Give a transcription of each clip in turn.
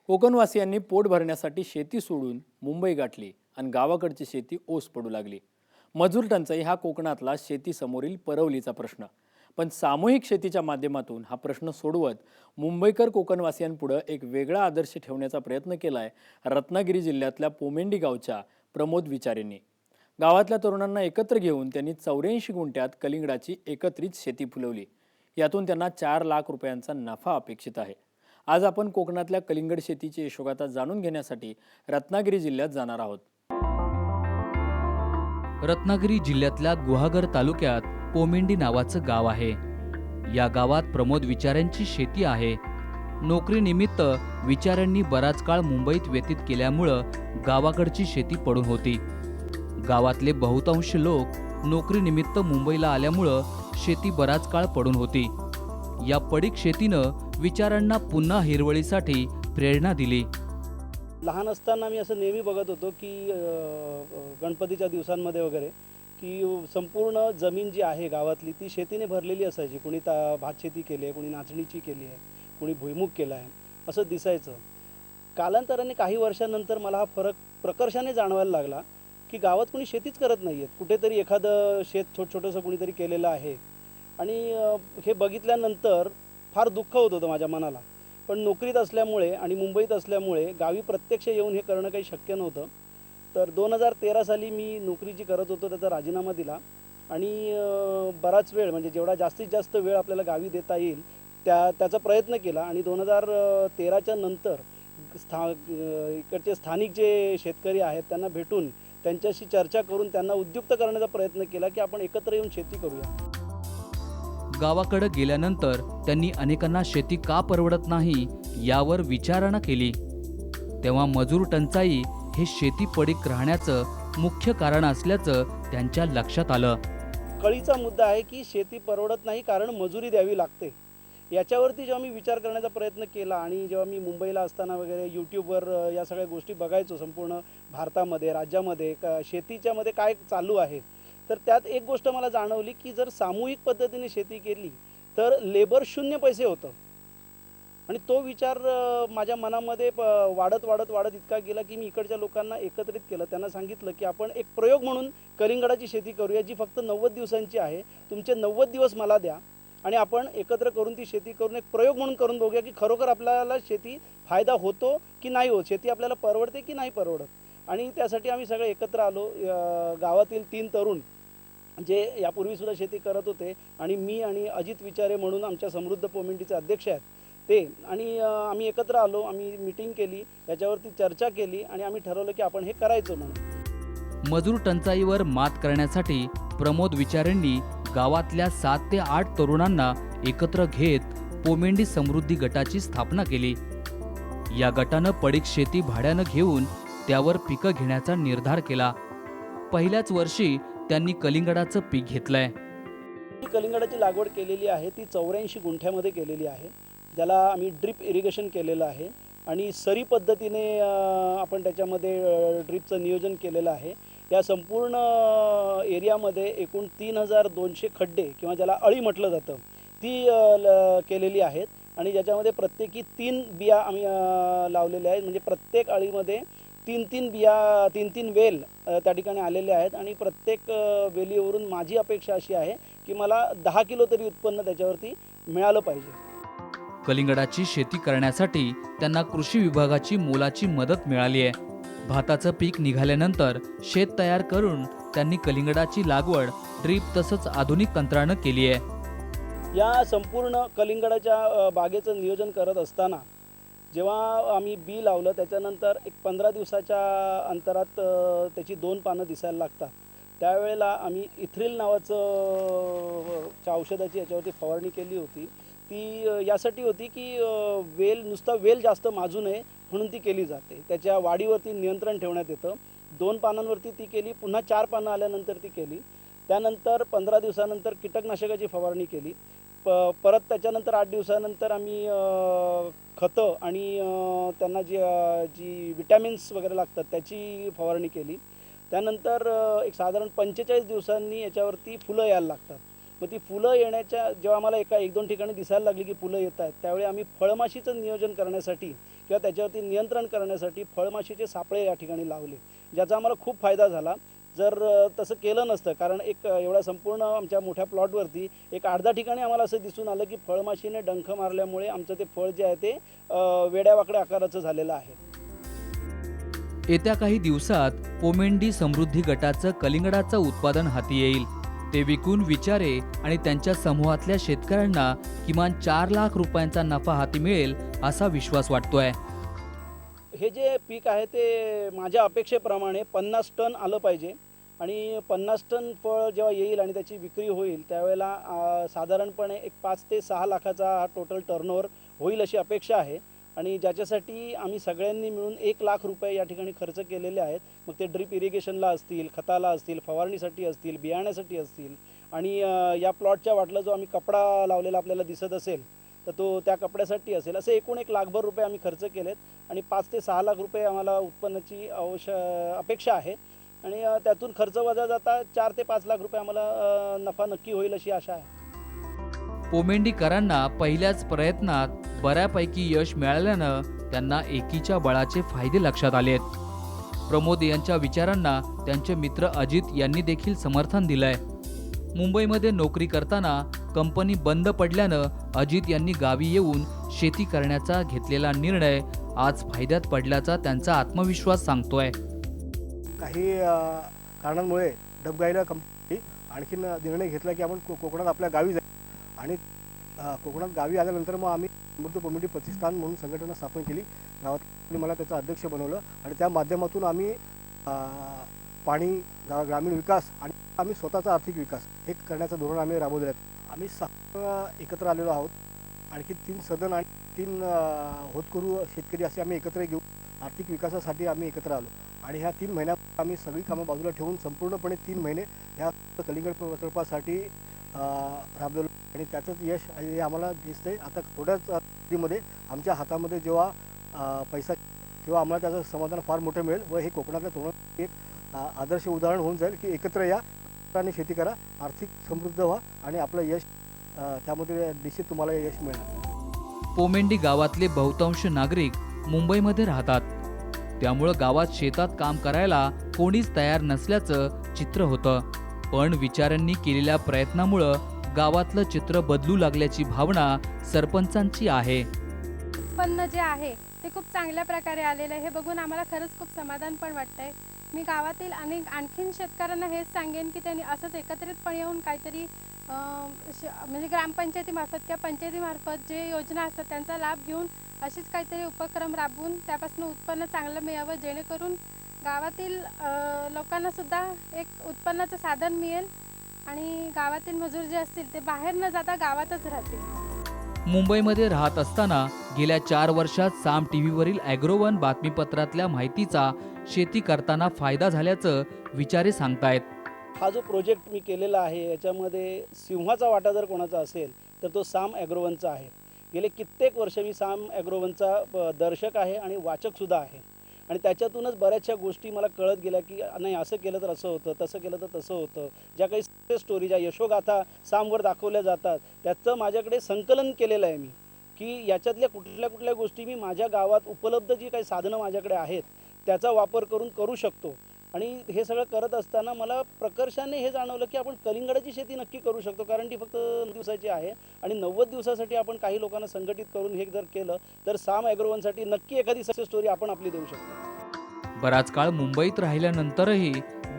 कोकणवासियांनी पोट भरण्यासाठी शेती सोडून मुंबई गाठली आणि गावाकडची शेती ओस पडू लागली. मजूर टंचाई हा कोकणातला शेतीसमोरील परवलीचा प्रश्न. पण सामूहिक शेतीच्या माध्यमातून हा प्रश्न सोडवत मुंबईकर कोकणवासियांपुढे एक वेगळा आदर्श ठेवण्याचा प्रयत्न केलाय रत्नागिरी जिल्ह्यातल्या पोमेंडी गावच्या प्रमोद विचारेंनी. गावातल्या तरुणांना एकत्र घेऊन त्यांनी 84 गुंठ्यात कलिंगडाची एकत्रित शेती फुलवली. यातून त्यांना 4 लाख रुपयांचा नफा अपेक्षित आहे. आज आपण कोकणातल्या कलिंगड शेतीची यशोगाथा जाणून घेण्यासाठी रत्नागिरी जिल्ह्यात जाणार आहोत. रत्नागिरी जिल्ह्यातल्या गुहागर तालुक्यात पोमेंडी नावाचं गाव आहे. या गावात प्रमोद विचाऱ्यांची शेती आहे. नोकरीनिमित्त विचाऱ्यांनी बराच काळ मुंबईत व्यतीत केल्यामुळं गावाकडची शेती पडून होती. गावातले बहुतांश लोक नोकरीनिमित्त मुंबईला आल्यामुळं शेती बराच काळ पडून होती. या पडीक शेतीनं विचारांना पुन्हा हिरवळीसाठी प्रेरणा दिली. लहान असताना मी असं नेहमी बघत होतो की गणपतीच्या दिवसांमध्ये वगैरे की संपूर्ण जमीन जी आहे गावातली ती शेतीने भरलेली असायची. कुणी भात शेती केली आहे, कुणी नाचणीची केली आहे, कुणी भुईमुग केला आहे, असं दिसायचं. कालांतराने काही वर्षांनंतर मला हा फरक प्रकर्षाने जाणवायला लागला की गावात कुणी शेतीच करत नाही आहेत. कुठेतरी एखादं शेत छोटंसं कुणीतरी केलेलं आहे. आणि हे बघितल्यानंतर फार दुःख होत होतं माझ्या मनाला. पण नोकरीत असल्यामुळे आणि मुंबईत असल्यामुळे गावी प्रत्यक्ष येऊन हे करणं काही शक्य नव्हतं. तर 2013 साली मी नोकरी जी करत होतो त्याचा राजीनामा दिला आणि बराच वेळ म्हणजे जेवढा जास्तीत जास्त वेळ आपल्याला गावी देता येईल त्याचा प्रयत्न केला. आणि 2013च्या नंतर इकडचे स्थानिक जे शेतकरी आहेत त्यांना भेटून त्यांच्याशी चर्चा करून त्यांना उद्युक्त करण्याचा प्रयत्न केला की आपण एकत्र येऊन शेती करूया. गावाकडे गेल्यानंतर त्यांनी अनेकांना शेती का परवडत नाही यावर विचारणा केली. तेव्हा मजूर टंचाई हे शेती पडीक राहण्याचं मुख्य कारण असल्याचं त्यांच्या लक्षात आलं. कळीचा मुद्दा आहे की शेती परवडत नाही कारण मजुरी द्यावी लागते. याच्यावरती जेव्हा मी विचार करण्याचा प्रयत्न केला आणि जेव्हा मी मुंबईला असताना वगैरे यूट्यूबवर या सगळ्या गोष्टी बघायचो, संपूर्ण भारतामध्ये राज्यामध्ये शेतीच्यामध्ये काय चालू आहे, तर त्यात एक गोष्ट मला जाणवली की जर सामूहिक पद्धतीने शेती केली तर लेबर 0 पैसे होतं. आणि तो विचार माझ्या मनामध्ये वाढत इतका गेला की मी इकडच्या लोकांना एकत्रित केलं. त्यांना सांगितलं की आपण एक प्रयोग म्हणून कलिंगडाची शेती करूया जी फक्त 90 दिवसांची आहे. तुमचे 90 दिवस मला द्या आणि आपण एकत्र करून ती शेती करून एक प्रयोग म्हणून करून बघूया की खरोखर आपल्याला शेती फायदा होतो की नाही होत, शेती आपल्याला परवडते की नाही परवडत. आणि त्यासाठी आम्ही सगळे एकत्र आलो. गावातील 3 तरुण जे यापूर्वीसुद्धा शेती करत होते आणि मी आणि अजित विचारे म्हणून आमच्या समृद्ध पोमेंडीचे अध्यक्ष आहेत ते, आणि आम्ही एकत्र आलो. आम्ही मीटिंग केली, याच्यावरती चर्चा केली आणि आम्ही ठरवलं की आपण हे करायचं म्हणून. मजूर टंचाईवर मात करण्यासाठी प्रमोद विचारेंनी गावातल्या 7 ते 8 तरुणांना एकत्र घेत पोमेंडी समृद्धी गटाची स्थापना केली. या गटानं पडीक शेती भाड्यानं घेऊन त्यावर पिकं घेण्याचा निर्धार केला. पहिल्याच वर्षी त्यांनी कलिंगडाचं पीक घेतलंय. ही कलिंगडाची लागवड केलेली आहे ती 84 गुंठ्यामध्ये केलेली आहे, ज्याला आम्ही ड्रिप इरिगेशन केलेलं आहे आणि सरी पद्धतीने आपण त्याच्यामध्ये ड्रिपचं नियोजन केलेलं आहे. या संपूर्ण एरियामध्ये एकूण 3200 खड्डे किंवा ज्याला अळी म्हटलं जातं ती केलेली आहेत. आणि ज्याच्यामध्ये प्रत्येकी 3 बिया आम्ही लावलेल्या आहेत. म्हणजे प्रत्येक अळीमध्ये 3 बिया 3 वेल त्या ठिकाणी आलेले आहेत. आणि प्रत्येक वेलीवरून माझी अपेक्षा अशी आहे की मला 10 किलो तरी उत्पन्न त्याच्यावरती मिळालं पाहिजे. कलिंगडाची शेती करण्यासाठी त्यांना कृषी विभागाची मोलाची मदत मिळाली आहे. भाताचं पीक निघाल्यानंतर शेत तयार करून त्यांनी कलिंगडाची लागवड ड्रीप तसंच आधुनिक तंत्रानं केली आहे. या संपूर्ण कलिंगडाच्या बागेचं नियोजन करत असताना जेव्हा आम्ही बी लावलं त्याच्यानंतर एक 15 दिवसाच्या अंतरात त्याची 2 पानं दिसायला लागतात. त्यावेळेला आम्ही इथ्रिल नावाचं औषधाची याच्यावरती फवारणी केली होती. ती यासाठी होती की नुसता वेल जास्त माजू नये म्हणून ती केली जाते. त्याच्या वाढीवरती नियंत्रण ठेवण्यात येतं. 2 पानांवरती ती केली, पुन्हा 4 पानं आल्यानंतर ती केली. त्यानंतर 15 दिवसानंतर कीटकनाशकाची फवारणी केली. परत त्याच्यानंतर 8 दिवसानंतर आम्ही खतं आणि त्यांना जी विटॅमिन्स वगैरे लागतात त्याची फवारणी केली. त्यानंतर एक साधारण 45 दिवसांनी याच्यावरती फुलं यायला लागतात. मग ती फुलं येण्याच्या जेव्हा आम्हाला एक दोन ठिकाणी दिसायला लागली की फुलं येत आहेत, त्यावेळी आम्ही फळमाशीचं नियोजन करण्यासाठी किंवा त्याच्यावरती नियंत्रण करण्यासाठी फळमाशीचे सापळे या ठिकाणी लावले, ज्याचा आम्हाला खूप फायदा झाला. जर तसं केलं नसतं, कारण एवढा संपूर्ण आमच्या मोठ्या प्लॉटवरती एक अर्धा ठिकाणी आम्हाला असं दिसून आलं की फळमाशीने डंख मारल्यामुळे आमचं ते फळ जे आहे ते वेड्यावाकड्या आकाराचं झालेलं आहे. येत्या काही दिवसात पोमेंडी समृद्धी गटाचं कलिंगडाचं उत्पादन हाती येईल. ते विकून विचारे आणि त्यांच्या समूहातल्या शेतकऱ्यांना किमान 4 लाख रुपयांचा नफा हाती मिळेल असा विश्वास वाटतोय. हे जे पीक आहे ते माझ्या अपेक्षेप्रमाणे 50 टन आलं पाहिजे आणि 50 टन फळ जेव्हा येईल आणि त्याची विक्री होईल त्यावेळेला साधारणपणे एक 5 ते 6 लाखाचा हा टोटल टर्नओव्हर होईल अशी अपेक्षा आहे. आणि ज्याच्यासाठी आम्ही सगळ्यांनी मिळून 1 लाख रुपये या ठिकाणी खर्च केलेले आहेत. मग ते ड्रिप इरिगेशनला असतील, खताला असतील, फवारणीसाठी असतील, बियाण्यासाठी असतील आणि या प्लॉटच्या वाटला जो आम्ही कपडा लावलेला आपल्याला दिसत असेल तर तो त्या कपड्यासाठी असेल. असे एकूण 1 लाखभर रुपये आम्ही खर्च केलेत आणि 5 ते 6 लाख रुपये आम्हाला उत्पन्नाची अपेक्षा आहे आणि त्यातून खर्च वजा जाता 4 ते 5 लाख रुपये आम्हाला नफा नक्की होईल अशी आशा आहे. पोमेंडीकरांना पहिल्याच प्रयत्नात बऱ्यापैकी यश मिळाल्यानं त्यांना एकीच्या बळाचे फायदे लक्षात आलेत. प्रमोद यांच्या विचारांना त्यांचे मित्र अजित यांनी देखील समर्थन दिलंय. मुंबईमध्ये नोकरी करताना कंपनी बंद पडल्यानं अजित यांनी गावी येऊन शेती करण्याचा घेतलेला निर्णय आज फायद्यात पडल्याचा त्यांचा आत्मविश्वास सांगतोय. काही कारणांमुळे डबगाईला कंपनी आणखीन निर्णय घेतला की आपण कोकणात आपल्या गावी जाऊ आणि कोकणात गावी आल्यानंतर मग आम्ही समृद्ध पोमेंडी प्रतिष्ठान म्हणून संघटना स्थापन केली. गावात मला त्याचा अध्यक्ष बनवलं आणि त्या माध्यमातून आम्ही पाणी, ग्रामीण विकास आणि आम्ही स्वतःचा आर्थिक विकास हे करण्याचं धोरण आम्ही राबवलेलं आहे. आम्ही 6 एकत्र आलेलो आहोत. आणखी 3 सदन आणि 3 होतकरू शेतकरी असे आम्ही एकत्र घेऊन आर्थिक विकासासाठी आम्ही एकत्र आलो आणि ह्या 3 महिन्यात आम्ही सगळी कामं बाजूला ठेवून संपूर्णपणे 3 महिने ह्या कलिंगड प्रकल्पासाठी राबलेलो आणि त्याचंच यश हे आम्हाला दिसतंय. आता थोड्याच मध्ये आमच्या हातामध्ये जेव्हा पैसा तेव्हा आम्हाला त्याचं समाधान फार मोठं मिळेल व हे कोकणातल्या तरुणांसाठी एक आदर्श उदाहरण होऊन जाईल की एकत्र या आणि शेती करा, आर्थिक समृद्ध व्हा आणि आपलं यश त्यामध्ये निश्चित तुम्हाला यश मिळणार. पोमेंडी गावातले बहुतांश नागरिक मुंबईमध्ये राहतात. त्यामुळं गावात शेतात काम करायला कोणीच तयार नसल्याचं चित्र होतं. पण विचारांनी केलेल्या प्रयत्नामुळं गावातलं चित्र बदलू लागल्याची भावना सरपंचांची आहे. उत्पन्न जे आहे ते खूप चांगल्या प्रकारे आलेलं आहे. हे बघून आम्हाला खरंच खूप समाधान पण वाटतंय. मी गावातील आणखीन शेतकऱ्यांना हेच सांगेन की त्यांनी असंच एकत्रितपणे येऊन काहीतरी म्हणजे ग्रामपंचायतीमार्फत किंवा पंचायतीमार्फत जे योजना असतात त्यांचा लाभ घेऊन अशीच काहीतरी उपक्रम राबवून त्यापासून उत्पन्न चांगलं मिळावं, जेणेकरून गावातील लोकांनासुद्धा एक उत्पन्नाचं साधन मिळेल आणि गावातील मजूर जे असतील ते बाहेर न जाता गावातच राहतील. मुंबईमध्ये राहत असताना गेल्या 4 वर्षात साम टीव्हीवरील ॲग्रोवन बातमीपत्रातल्या माहितीचा शेती करताना फायदा झाल्याचं विचारे सांगतायत. हा जो प्रोजेक्ट मी केलेला आहे याच्यामध्ये सिंहाचा वाटा जर कोणाचा असेल तर तो साम ॲग्रोवनचा आहे. गेले कित्येक वर्ष मी साम ॲग्रोवनचा दर्शक आहे आणि वाचकसुद्धा आहे आणि त्याच्यातूनच बऱ्याचशा गोष्टी मला कळत गेल्या की नाही असं केलं तर असं होतं, तसं केलं तर तसं होतं. ज्या काही स्टोरी, ज्या यशोगाथा सामवर दाखवल्या जातात त्याचं माझ्याकडे संकलन केलेलं आहे मी की याच्यातल्या कुठल्या गोष्टी मी माझ्या गावात उपलब्ध जी काही साधनं माझ्याकडे आहेत त्याचा वापर करून करू शकतो. आणि हे सगळं करत असताना मला प्रकर्षाने हे जाणवलं की आपण कलिंगडाची शेती नक्की करू शकतो, कारण ती फक्त 90 दिवसाची आहे आणि 90 दिवसासाठी आपण काही लोकांना संघटित करून हे जर केलं तर साम ॲग्रोवनसाठी नक्की एखादी सक्सेस स्टोरी आपण आपली देऊ शकतो. बराच काळ मुंबईत राहिल्यानंतरही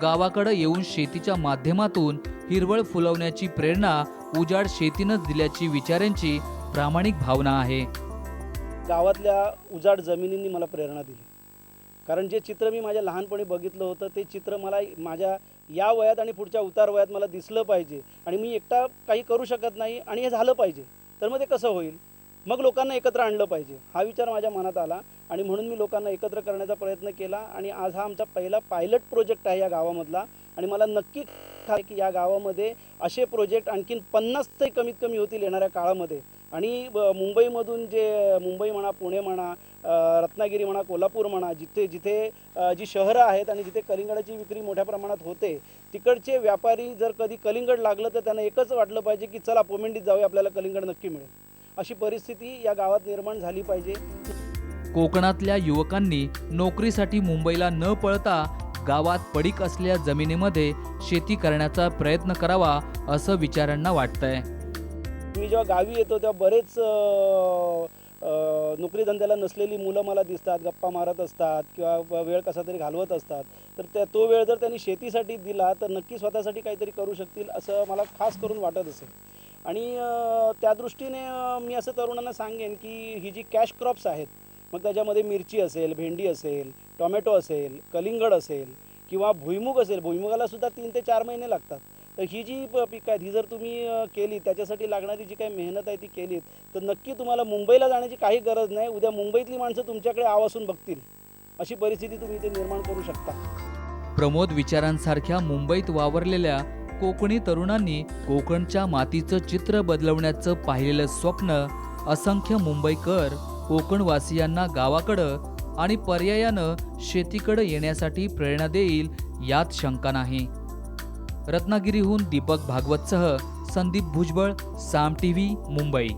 गावाकडे येऊन शेतीच्या माध्यमातून हिरवळ फुलवण्याची प्रेरणा उजाड शेतीनंच दिल्याची विचारांची प्रामाणिक भावना आहे. गावातल्या उजाड जमिनींनी मला प्रेरणा दिली, कारण जे चित्र मी माझ्या लहानपणी बघितलं होतं ते चित्र मला माझ्या या वयात आणि पुढच्या उतार वयात मला दिसलं पाहिजे आणि मी एकटा काही करू शकत नाही आणि हे झालं पाहिजे. तर मग ते कसं होईल? मग लोकांना एकत्र आणलं पाहिजे हा विचार माझ्या मनात आला आणि म्हणून मी लोकांना एकत्र करण्याचा प्रयत्न केला आणि आज हा आमचा पहिला पायलट प्रोजेक्ट आहे या गावामधला आणि मला नक्की आहे की या गावामध्ये असे प्रोजेक्ट आणखीन 50 तरी कमीत कमी होतील येणाऱ्या काळामध्ये आणि मुंबईमधून मुंबई म्हणा, पुणे म्हणा, रत्नागिरी म्हणा, कोल्हापूर म्हणा, जिथे जी शहरं आहेत आणि जिथे कलिंगडाची विक्री मोठ्या प्रमाणात होते, तिकडचे व्यापारी जर कधी कलिंगड लागलं तर त्यांना एकच वाटलं पाहिजे की चला पोमेंडीत जाऊया, आपल्याला कलिंगड नक्की मिळेल. अशी परिस्थिती या गावात निर्माण झाली पाहिजे. कोकणातल्या युवकांनी नोकरीसाठी मुंबईला न पळता गावात पडीक असलेल्या जमिनीमध्ये शेती करण्याचा प्रयत्न करावा असं विचारांना वाटतंय. मी जेव्हा गावी येतो तेव्हा बरेच नोकरीधंद्याला नसलेली मुलं मला दिसतात, गप्पा मारत असतात किंवा वेळ कसा तरी घालवत असतात. तर तो वेळ जर त्यांनी शेतीसाठी दिला तर नक्की स्वतःसाठी काहीतरी करू शकतील असं मला खास करून वाटत असेल. आणि त्या दृष्टीने मी असं तरुणांना सांगेन की ही जी कॅश क्रॉप्स आहेत, मग त्याच्यामध्ये मिरची असेल, भेंडी असेल, टोमॅटो असेल, कलिंगड असेल किंवा भुईमुग असेल, भुईमुगालासुद्धा 3 ते 4 महिने लागतात. तर ही जी पिकं आहेत ही जर तुम्ही केली, त्याच्यासाठी लागणारी जी काही मेहनत आहे ती केलीत, तर नक्की तुम्हाला मुंबईला जाण्याची काही गरज नाही. उद्या मुंबईतली माणसं तुमच्याकडे आवासून बघतील, अशी परिस्थिती तुम्ही इथे निर्माण करू शकता. प्रमोद विचारांसारख्या मुंबईत वावरलेल्या कोकणी तरुणांनी कोकणच्या मातीचं चित्र बदलवण्याचं पाहिलेलं स्वप्न असंख्य मुंबईकर कोकणवासियांना गावाकडं आणि पर्यायानं शेतीकडं येण्यासाठी प्रेरणा देईल यात शंका नाही. रत्नागिरीहून दीपक भागवतसह संदीप भुजबळ, साम टीव्ही, मुंबई.